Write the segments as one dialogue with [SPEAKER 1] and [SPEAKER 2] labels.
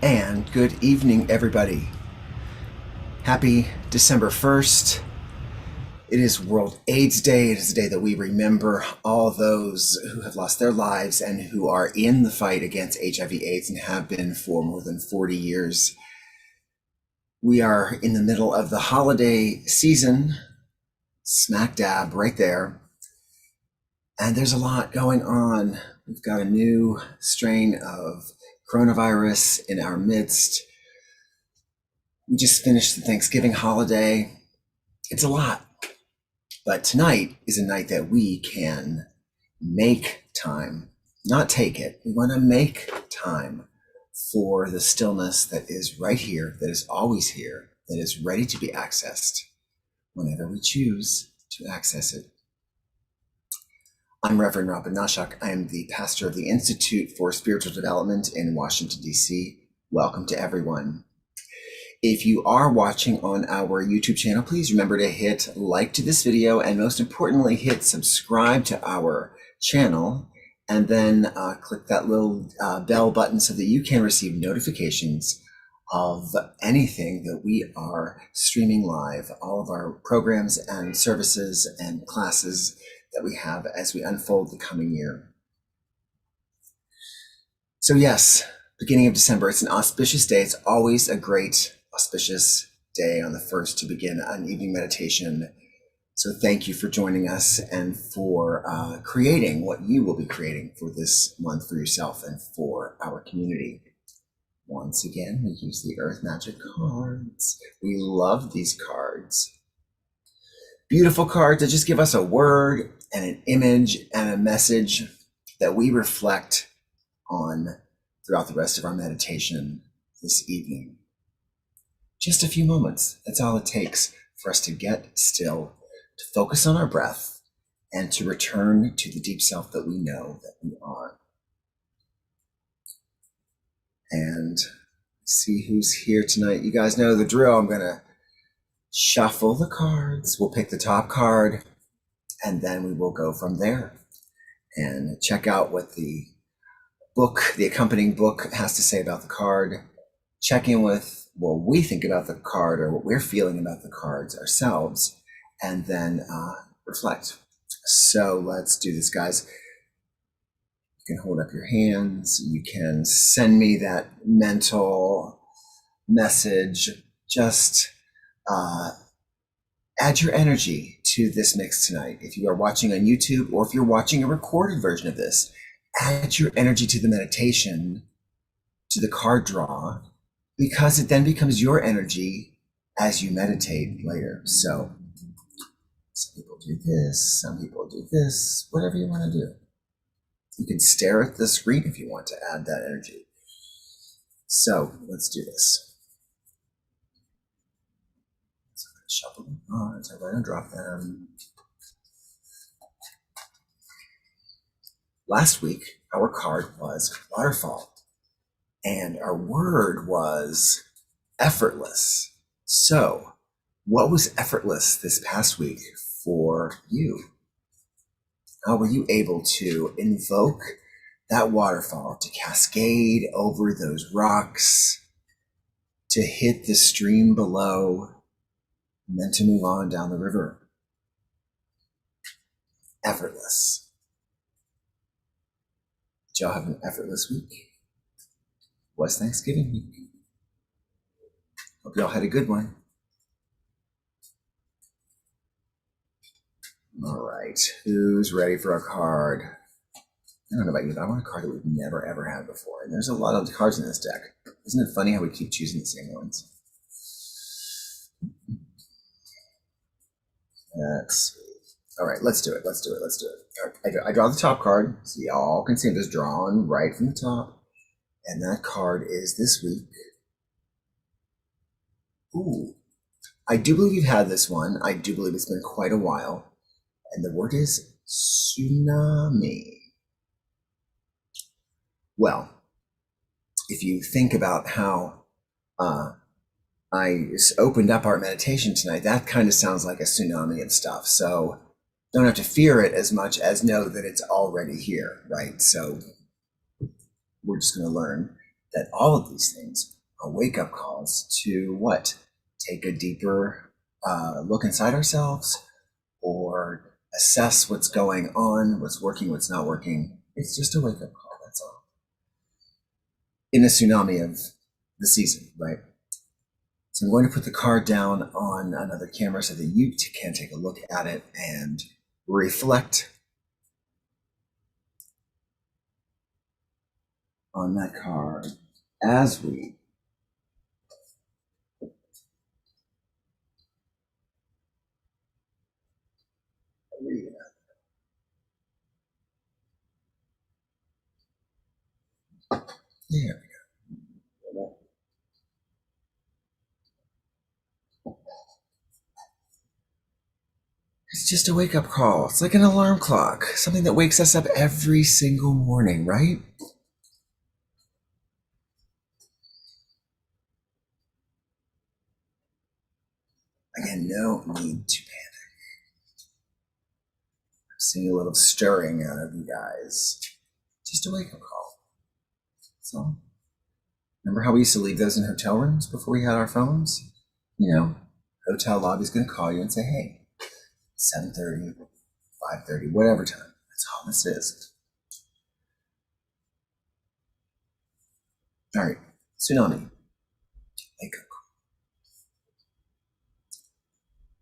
[SPEAKER 1] And good evening, everybody. Happy December 1st. It is World AIDS Day. It is a day that we remember all those who have lost their lives and who are in the fight against HIV/AIDS and have been for more than 40 years. We are in the middle of the holiday season, smack dab right there. And there's a lot going on. We've got a new strain of coronavirus in our midst. We just finished the Thanksgiving holiday. It's a lot. But tonight is a night that we can make time, not take it. We want to make time for the stillness that is right here, that is always here, that is ready to be accessed whenever we choose to access it. I'm Reverend Banaszak. I am the pastor of the Institute for Spiritual Development in Washington, D.C. Welcome to everyone. If you are watching on our YouTube channel, please remember to hit like to this video and most importantly, hit subscribe to our channel and then click that little bell button so that you can receive notifications of anything that we are streaming live, all of our programs and services and classes that we have as we unfold the coming year. So yes, beginning of December, it's an auspicious day. It's always a great auspicious day on the 1st to begin an evening meditation. So thank you for joining us and for creating what you will be creating for this month for yourself and for our community. Once again, we use the Earth Magic cards. We love these cards. Beautiful cards that just give us a word and an image and a message that we reflect on throughout the rest of our meditation this evening. Just a few moments. That's all it takes for us to get still, to focus on our breath, and to return to the deep self that we know that we are. And see who's here tonight. You guys know the drill. I'm going to shuffle the cards. We'll pick the top card, and then we will go from there and check out what the book, the accompanying book, has to say about the card. Check in with what we think about the card or what we're feeling about the cards ourselves, and then reflect. So let's do this, guys. You can hold up your hands. You can send me that mental message. Just add your energy to this mix tonight. If you are watching on YouTube or if you're watching a recorded version of this, add your energy to the meditation, to the card draw, because it then becomes your energy as you meditate later. So some people do this, some people do this, whatever you want to do. You can stare at the screen if you want to add that energy. So let's do this. So I'm going to shuffle the cards. I'm going to drop them. Last week, our card was waterfall. And our word was effortless. So, what was effortless this past week for you? How were you able to invoke that waterfall to cascade over those rocks, to hit the stream below, and then to move on down the river? Effortless. Did y'all have an effortless week? Was Thanksgiving week. Hope y'all had a good one. All right, who's ready for a card? I don't know about you, but I want a card that we've never ever had before. And there's a lot of cards in this deck. Isn't it funny how we keep choosing the same ones? Let's see. All right, let's do it. Let's do it. Let's do it. All right, I draw the top card, so y'all can see I'm just drawing right from the top. And that card is this week. Ooh, I do believe you've had this one. I do believe it's been quite a while. And the word is tsunami. Well, if you think about how I opened up our meditation tonight, that kind of sounds like a tsunami and stuff. So don't have to fear it as much as know that it's already here, right? So we're just going to learn that all of these things are wake-up calls to what? Take a deeper look inside ourselves, or assess what's going on, what's working, what's not working. It's just a wake-up call, that's all. In a tsunami of the season, right? So I'm going to put the card down on another camera so that you can take a look at it and reflect on that card as we read it. There we go. It's just a wake-up call. It's like an alarm clock, something that wakes us up every single morning, right? Again, no need to panic. I'm seeing a little stirring out of you guys. Just a wake-up call. So, remember how we used to leave those in hotel rooms before we had our phones? You know, hotel lobby's going to call you and say, hey, 7:30, 5:30, whatever time. That's all this is. All right, tsunami. Wake up.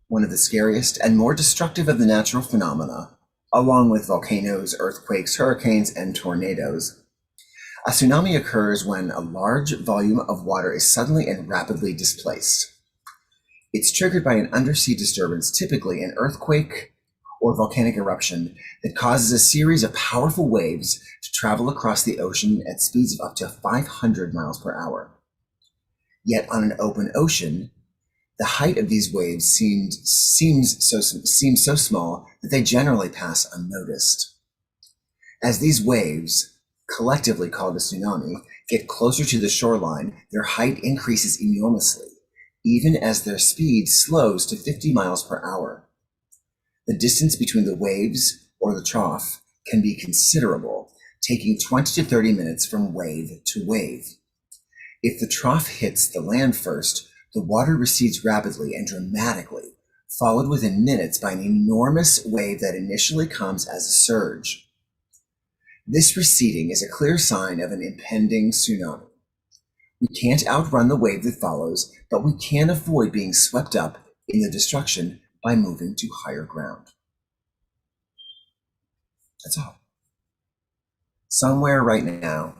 [SPEAKER 1] One of the scariest and more destructive of the natural phenomena, along with volcanoes, earthquakes, hurricanes, and tornadoes. A tsunami occurs when a large volume of water is suddenly and rapidly displaced. It's triggered by an undersea disturbance, typically an earthquake or volcanic eruption, that causes a series of powerful waves to travel across the ocean at speeds of up to 500 miles per hour. Yet on an open ocean, the height of these waves seems so small that they generally pass unnoticed. As these waves, collectively called a tsunami, get closer to the shoreline, their height increases enormously, even as their speed slows to 50 miles per hour. The distance between the waves, or the trough, can be considerable, taking 20 to 30 minutes from wave to wave. If the trough hits the land first, the water recedes rapidly and dramatically, followed within minutes by an enormous wave that initially comes as a surge. This receding is a clear sign of an impending tsunami. We can't outrun the wave that follows, but we can avoid being swept up in the destruction by moving to higher ground. That's all. Somewhere right now,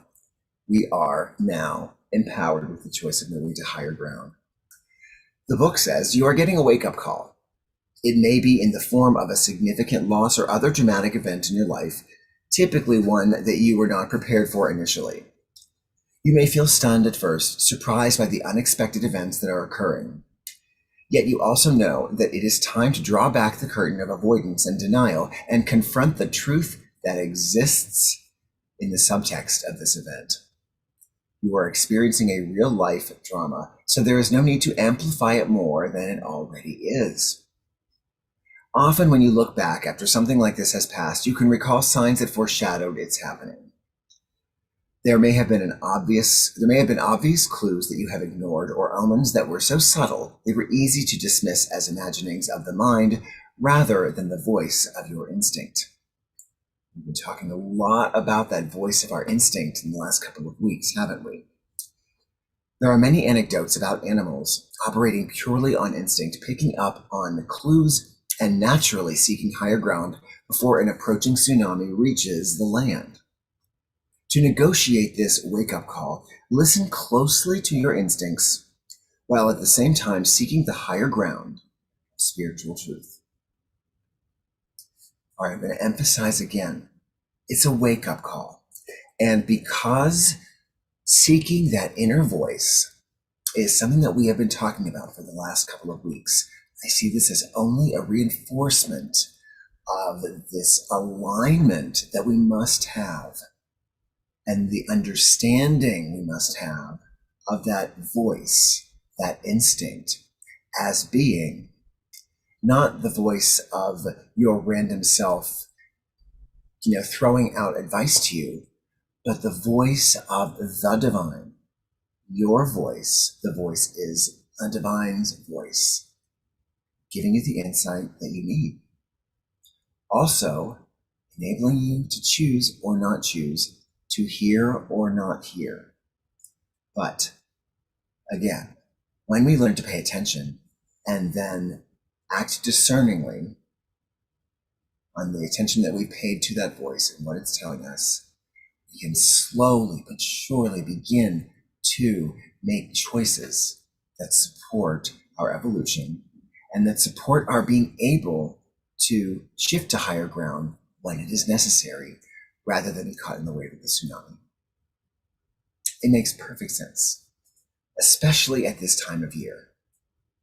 [SPEAKER 1] we are now empowered with the choice of moving to higher ground. The book says you are getting a wake-up call. It may be in the form of a significant loss or other dramatic event in your life, typically one that you were not prepared for initially. You may feel stunned at first, surprised by the unexpected events that are occurring. Yet you also know that it is time to draw back the curtain of avoidance and denial and confront the truth that exists in the subtext of this event. You are experiencing a real-life drama, so there is no need to amplify it more than it already is. Often when you look back after something like this has passed, you can recall signs that foreshadowed its happening. There may have been obvious clues that you have ignored, or omens that were so subtle they were easy to dismiss as imaginings of the mind rather than the voice of your instinct. We've been talking a lot about that voice of our instinct in the last couple of weeks, haven't we? There are many anecdotes about animals operating purely on instinct, picking up on clues and naturally seeking higher ground before an approaching tsunami reaches the land. To negotiate this wake-up call, listen closely to your instincts, while at the same time seeking the higher ground, spiritual truth. All right, I'm going to emphasize again, it's a wake-up call. And because seeking that inner voice is something that we have been talking about for the last couple of weeks, I see this as only a reinforcement of this alignment that we must have and the understanding we must have of that voice, that instinct, as being not the voice of your random self, throwing out advice to you, but the voice of the divine, Your voice, the voice is a divine's voice, giving you the insight that you need. Also, enabling you to choose or not choose, to hear or not hear. But again, when we learn to pay attention and then act discerningly on the attention that we paid to that voice and what it's telling us, we can slowly but surely begin to make choices that support our evolution and that support our being able to shift to higher ground when it is necessary, rather than be caught in the wave of the tsunami. It makes perfect sense, especially at this time of year.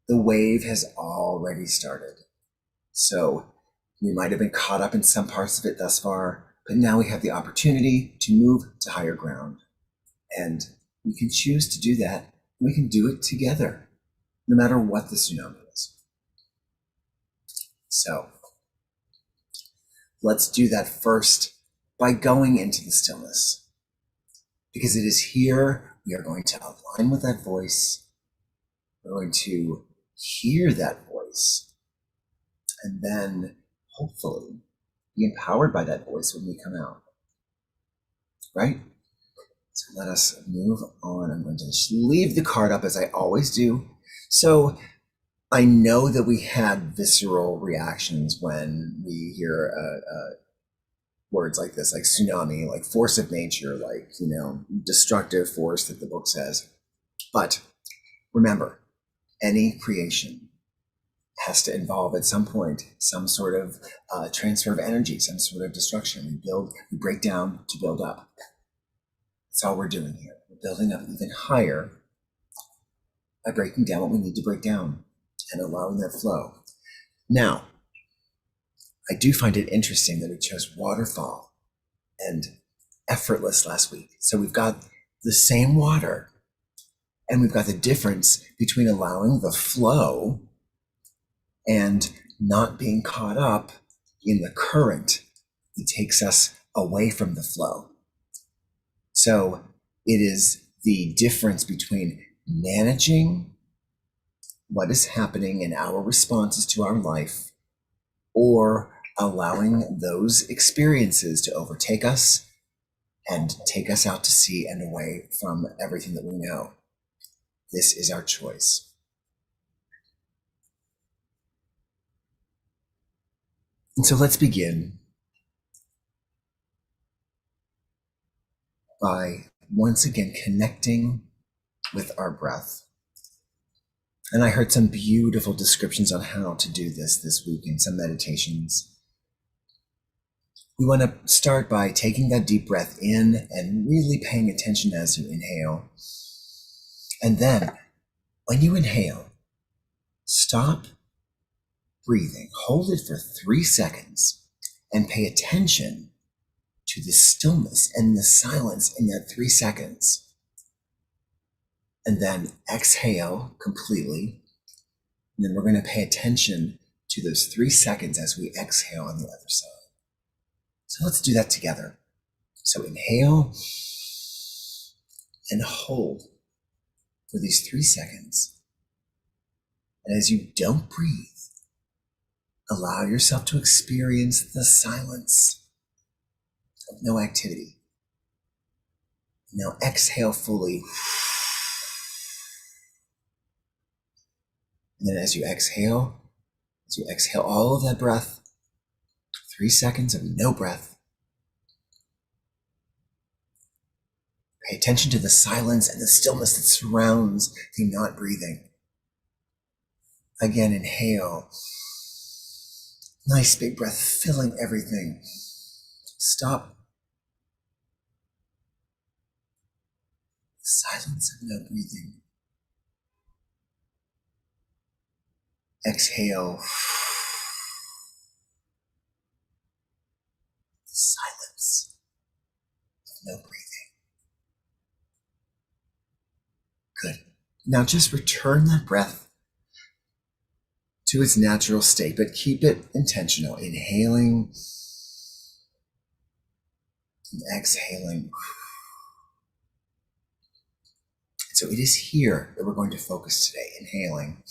[SPEAKER 1] The wave has already started. So we might have been caught up in some parts of it thus far, but now we have the opportunity to move to higher ground. And we can choose to do that. We can do it together, no matter what the tsunami is. So let's do that first by going into the stillness, because it is here we are going to align with that voice. We're going to hear that voice, and then hopefully be empowered by that voice when we come out. Right? So let us move on. I'm going to just leave the card up as I always do. So I know that we had visceral reactions when we hear words like this, like tsunami, like force of nature, like, destructive force that the book says. But remember, any creation has to involve at some point some sort of transfer of energy, some sort of destruction. We break down to build up. That's all we're doing here. We're building up even higher by breaking down what we need to break down and allowing that flow. Now, I do find it interesting that we chose waterfall and effortless last week. So we've got the same water, and we've got the difference between allowing the flow and not being caught up in the current that takes us away from the flow. So it is the difference between managing what is happening in our responses to our life, or allowing those experiences to overtake us and take us out to sea and away from everything that we know. This is our choice. And so let's begin by once again connecting with our breath. And I heard some beautiful descriptions on how to do this week in some meditations. We want to start by taking that deep breath in and really paying attention as you inhale. And then when you inhale, stop breathing, hold it for 3 seconds, and pay attention to the stillness and the silence in that 3 seconds. And then exhale completely. And then we're going to pay attention to those 3 seconds as we exhale on the other side. So let's do that together. So inhale and hold for these 3 seconds. And as you don't breathe, allow yourself to experience the silence of no activity. Now exhale fully. And then as you exhale all of that breath, 3 seconds of no breath. Pay attention to the silence and the stillness that surrounds the not breathing. Again, inhale. Nice big breath filling everything. Stop. Silence of no breathing. Exhale. Silence of no breathing. Good. Now just return that breath to its natural state, but keep it intentional. Inhaling and exhaling. So it is here that we're going to focus today, inhaling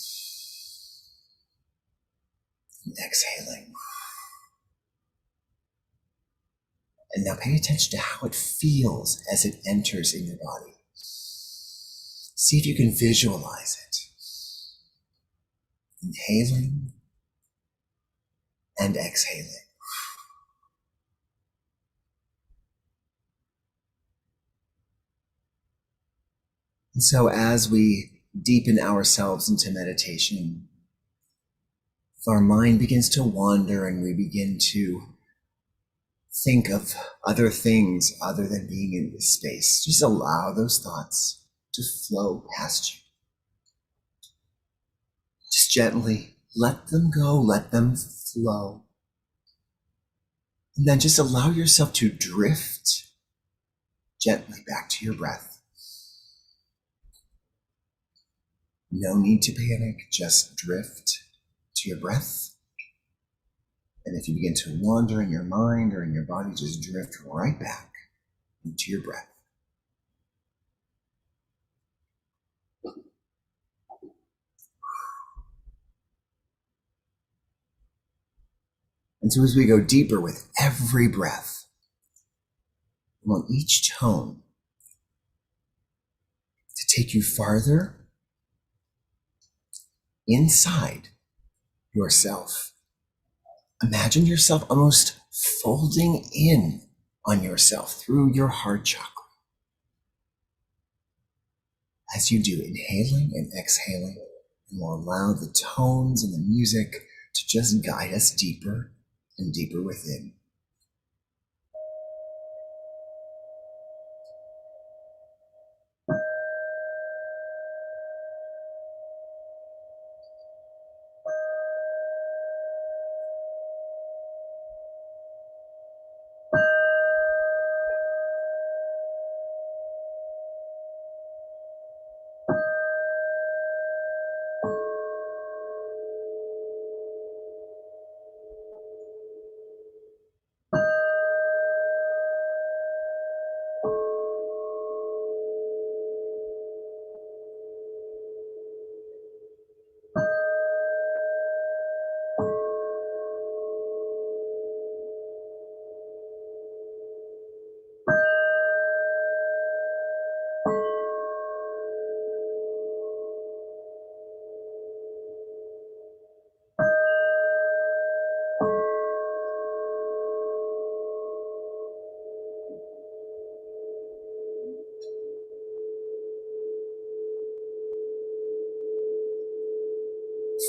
[SPEAKER 1] and exhaling. And now pay attention to how it feels as it enters in your body. See if you can visualize it. Inhaling and exhaling. And so as we deepen ourselves into meditation, if our mind begins to wander and we begin to think of other things other than being in this space, just allow those thoughts to flow past you. Just gently let them go, let them flow. And then just allow yourself to drift gently back to your breath. No need to panic, just drift to your breath. And if you begin to wander in your mind or in your body, just drift right back into your breath. And so as we go deeper with every breath, we want each tone to take you farther inside yourself. Imagine yourself almost folding in on yourself through your heart chakra. As you do, inhaling and exhaling, and we'll allow the tones and the music to just guide us deeper and deeper within.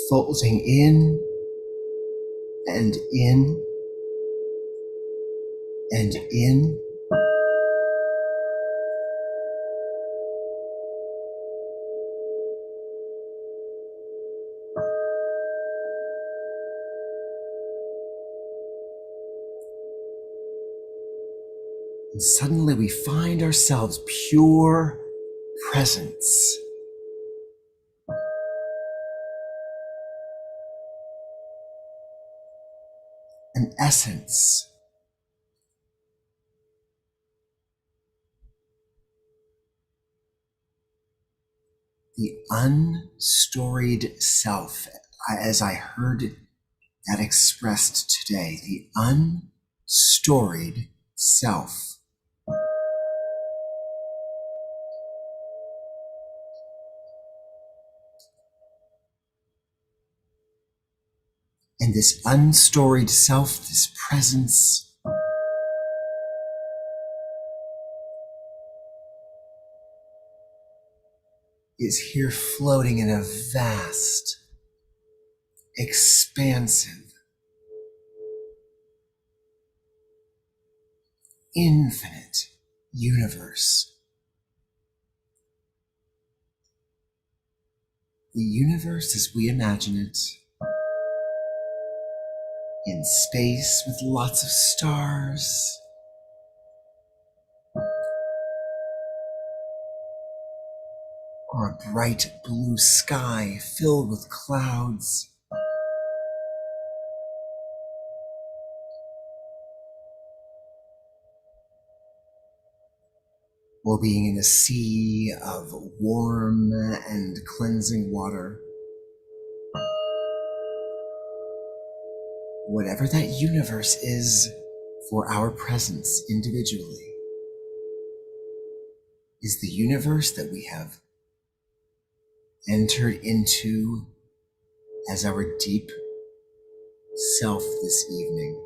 [SPEAKER 1] Folding and in and in. And suddenly we find ourselves pure presence. An essence. The unstoried self, as I heard that expressed today, the unstoried self. And this unstoried self, this presence, is here floating in a vast, expansive, infinite universe. The universe as we imagine it, in space with lots of stars, or a bright blue sky filled with clouds. or being in a sea of warm and cleansing water. Whatever that universe is for our presence individually is the universe that we have entered into as our deep self this evening.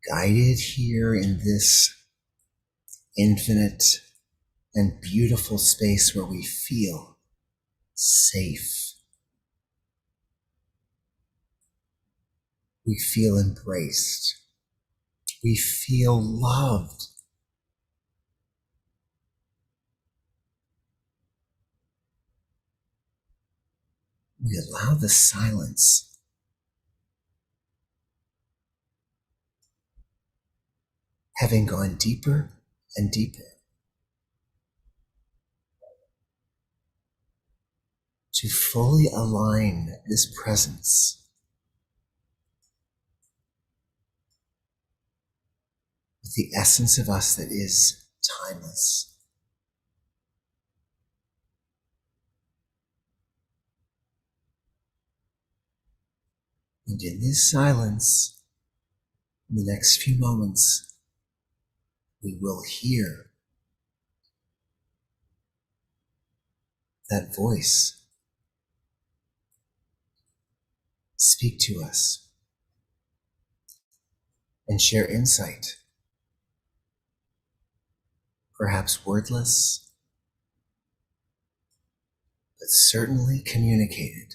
[SPEAKER 1] Guided here in this infinite and beautiful space where we feel safe, we feel embraced, we feel loved. We allow the silence having gone deeper and deeper to fully align this presence with the essence of us that is timeless. And in this silence, in the next few moments, we will hear that voice speak to us and share insight, perhaps wordless, but certainly communicated,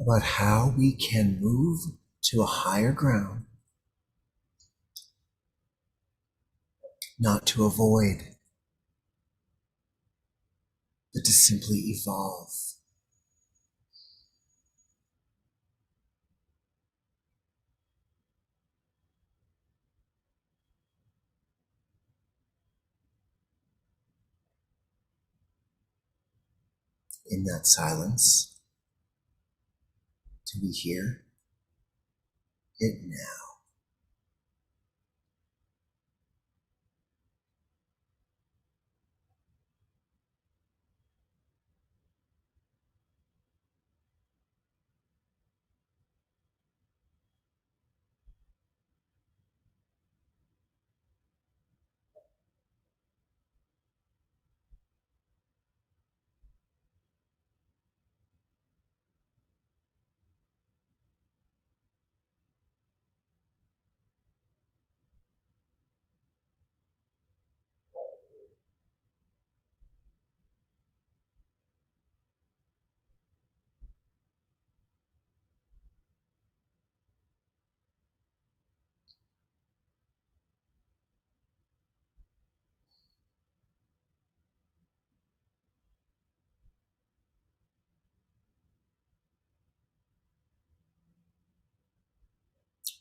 [SPEAKER 1] about how we can move to a higher ground, not to avoid, but to simply evolve. In that silence, do we hear it now?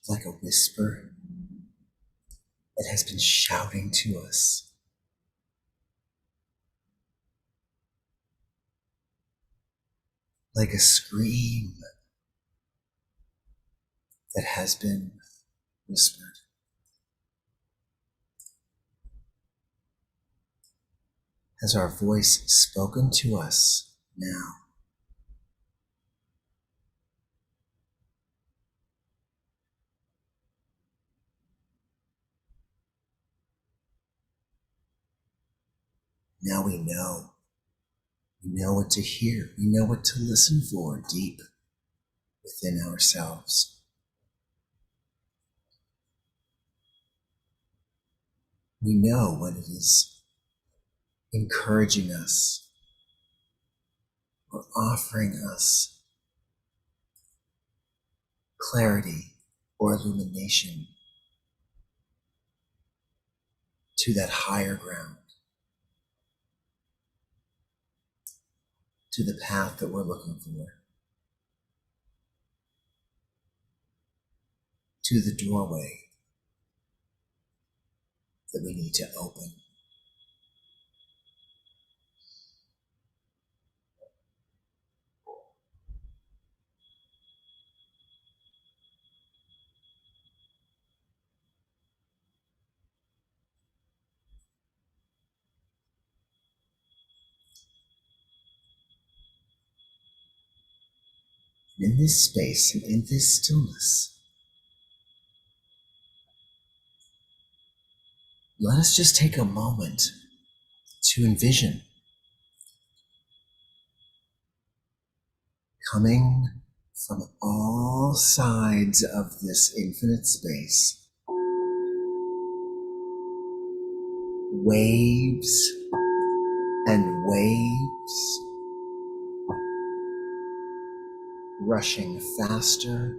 [SPEAKER 1] Like a whisper that has been shouting to us, like a scream that has been whispered. Has our voice spoken to us now? Now we know. We know what to hear. We know what to listen for deep within ourselves. We know when it is encouraging us or offering us clarity or illumination to that higher ground, to the path that we're looking for, to the doorway that we need to open. In this space and in this stillness, let us just take a moment to envision coming from all sides of this infinite space, waves and waves rushing faster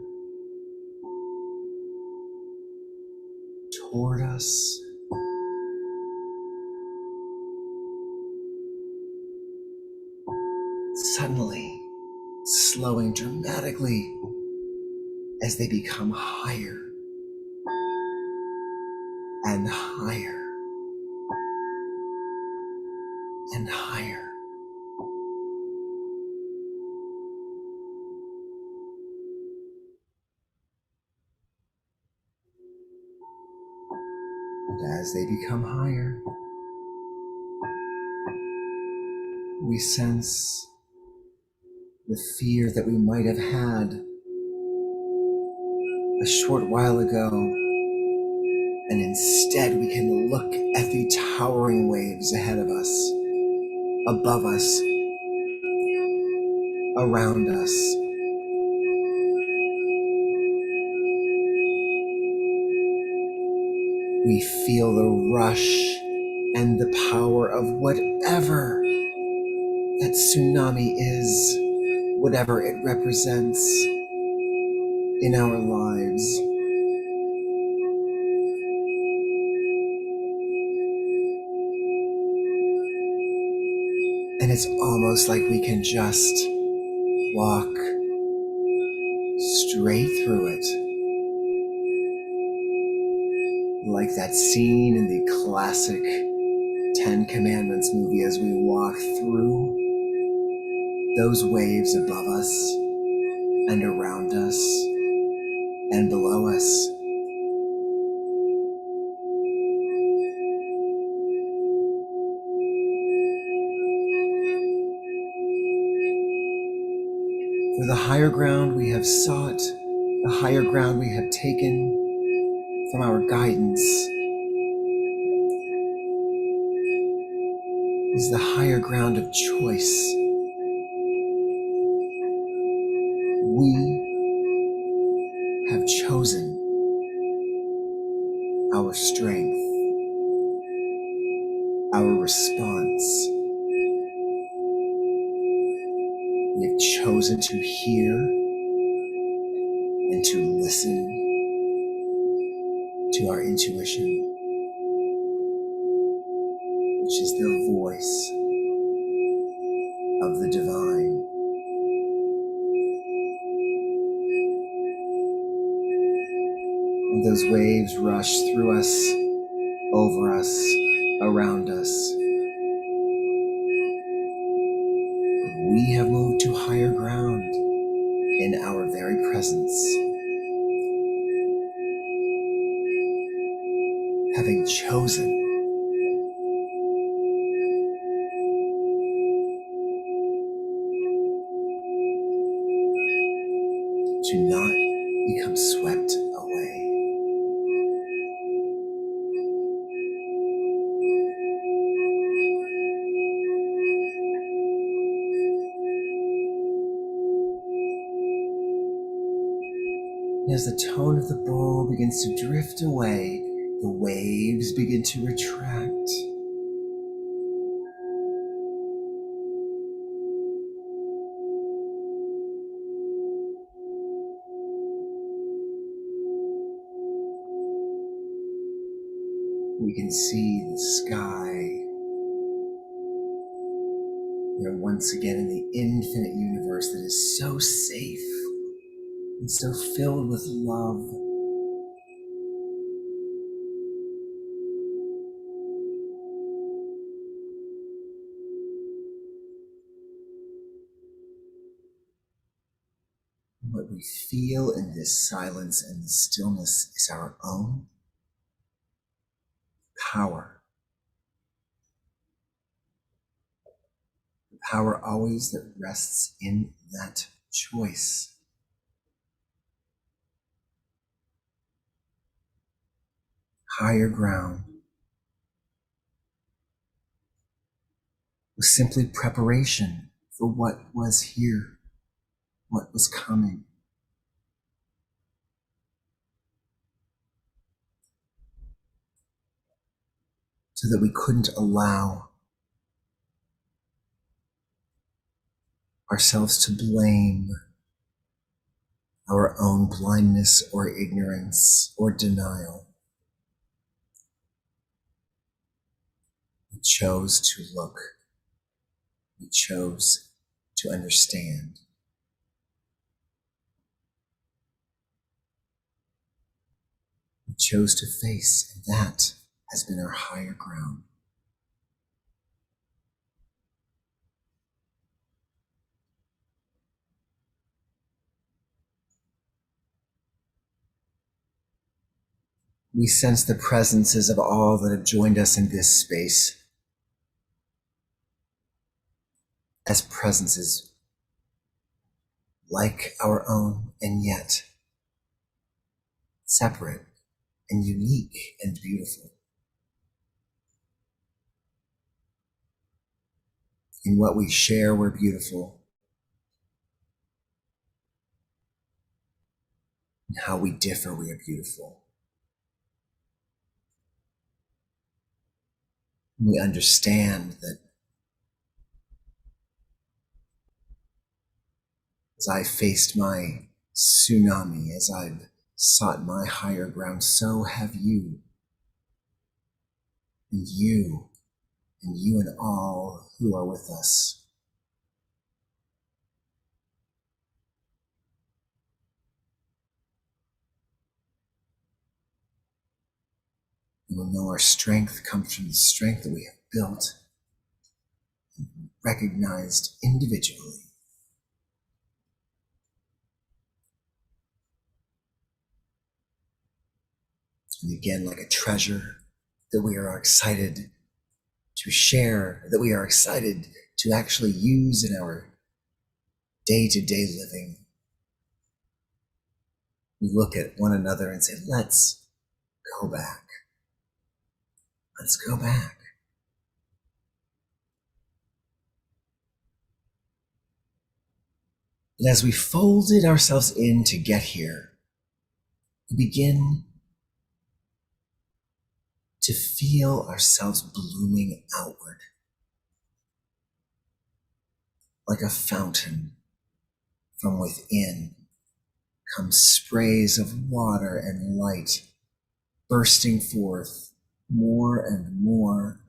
[SPEAKER 1] toward us, suddenly slowing dramatically as they become higher and higher and higher. And as they become higher, we sense the fear that we might have had a short while ago, and instead we can look at the towering waves ahead of us, above us, around us. We feel the rush and the power of whatever that tsunami is, whatever it represents in our lives. And it's almost like we can just walk straight through it. Like that scene in the classic Ten Commandments movie as we walk through those waves above us and around us and below us. For the higher ground we have sought, the higher ground we have taken from our guidance is the higher ground of choice. We have chosen our strength, our response. We have chosen to hear and to listen to our intuition, which is the voice of the divine. And those waves rush through us, over us, around us. We have moved to higher ground. presence, having chosen to not become swept away. As the tone of the bow begins to drift away, the waves begin to retract. We can see the sky. We are once again in the infinite universe that is so safe and so filled with love. What we feel in this silence and this stillness is our own power. The power always that rests in that choice. Higher ground was simply preparation for what was here, what was coming. So that we couldn't allow ourselves to blame our own blindness or ignorance or denial. We chose to look. We chose to understand. We chose to face, and that has been our higher ground. We sense the presences of all that have joined us in this space as presences like our own, and yet separate and unique and beautiful. In what we share, we're beautiful. In how we differ, we are beautiful. We understand that as I faced my tsunami, as I've sought my higher ground, so have you. And you, and you and all who are with us. And we know our strength comes from the strength that we have built and recognized individually. And again, like a treasure that we are excited to share, that we are excited to actually use in our day-to-day living. We look at one another and say, let's go back. Let's go back. And as we folded ourselves in to get here, we begin to feel ourselves blooming outward like a fountain. From within come sprays of water and light bursting forth more and more.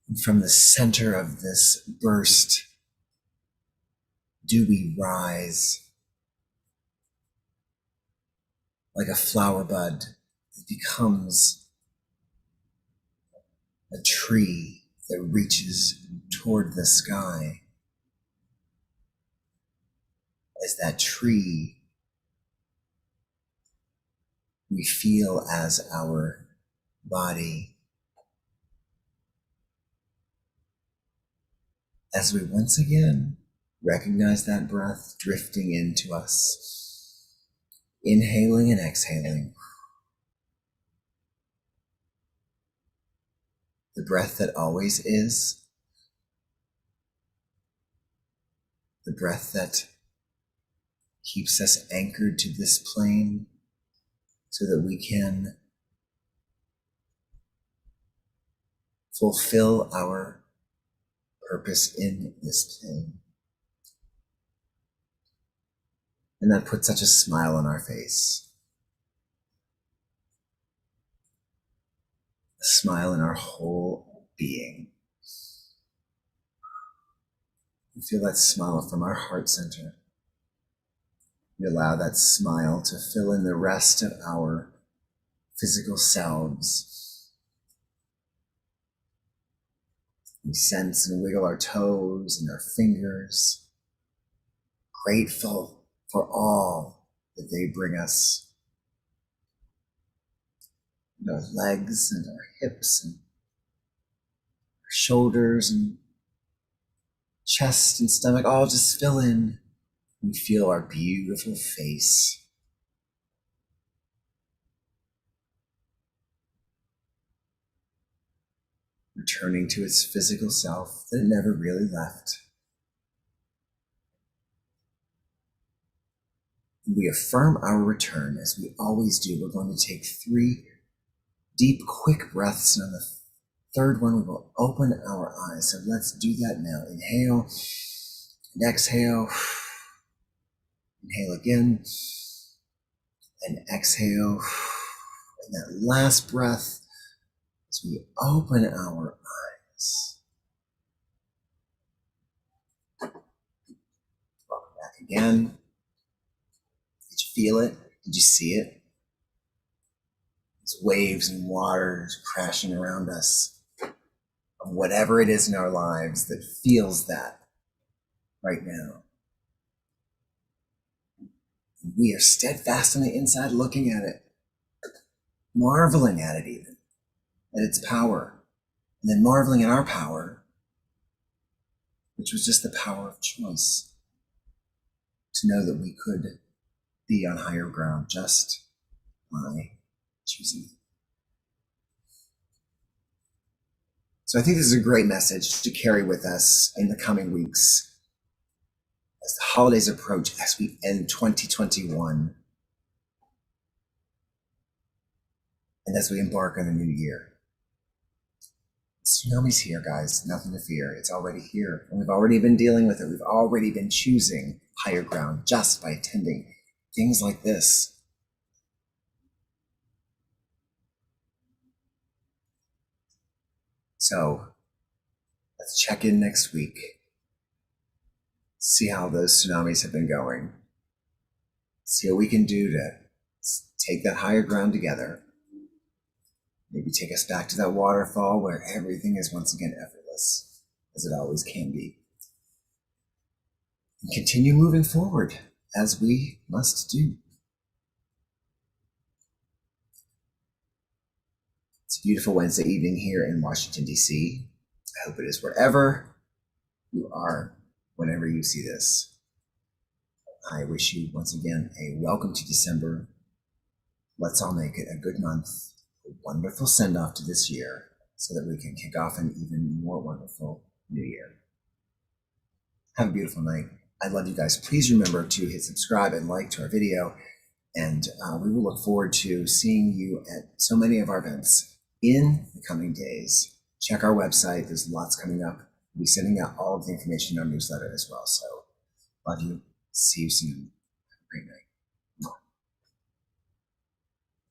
[SPEAKER 1] And from the center of this burst, do we rise like a flower bud that becomes a tree that reaches toward the sky. as that tree, we feel as our body, as we once again recognize that breath drifting into us, inhaling and exhaling. The breath that always is, the breath that keeps us anchored to this plane so that we can fulfill our purpose in this plane. And that puts such a smile on our face, a smile in our whole being. We feel that smile from our heart center. We allow that smile to fill in the rest of our physical selves. We sense and wiggle our toes and our fingers, grateful for all that they bring us. And our legs and our hips and our shoulders and chest and stomach all just fill in. We feel our beautiful face. Returning to its physical self that it never really left. We affirm our return as we always do. We're going to take 3 deep, quick breaths, and on the third one, we will open our eyes. So let's do that now. Inhale and exhale. Inhale again and exhale. And that last breath as we open our eyes. Welcome back again. Did you feel it? Did you see it? These waves and waters crashing around us. Of whatever it is in our lives that feels that right now. We are steadfast on the inside looking at it, marveling at it even, at its power, and then marveling at our power, which was just the power of choice, to know that we could be on higher ground just by choosing it. So I think this is a great message to carry with us in the coming weeks as the holidays approach, as we end 2021, and as we embark on a new year. The tsunami's here, guys. Nothing to fear. It's already here. And we've already been dealing with it. We've already been choosing higher ground just by attending things like this. So let's check in next week. See how those tsunamis have been going. See what we can do to take that higher ground together. Maybe take us back to that waterfall where everything is once again effortless, as it always can be. And continue moving forward, as we must do. It's a beautiful Wednesday evening here in Washington, D.C. I hope it is wherever you are, whenever you see this. I wish you once again a welcome to December. Let's all make it a good month, a wonderful send-off to this year, so that we can kick off an even more wonderful new year. Have a beautiful night. I love you guys. Please remember to hit subscribe and like to our video, and we will look forward to seeing you at so many of our events in the coming days. Check our website. There's lots coming up. We'll be sending out all of the information in our newsletter as well. So love you. See you soon. Have a great night.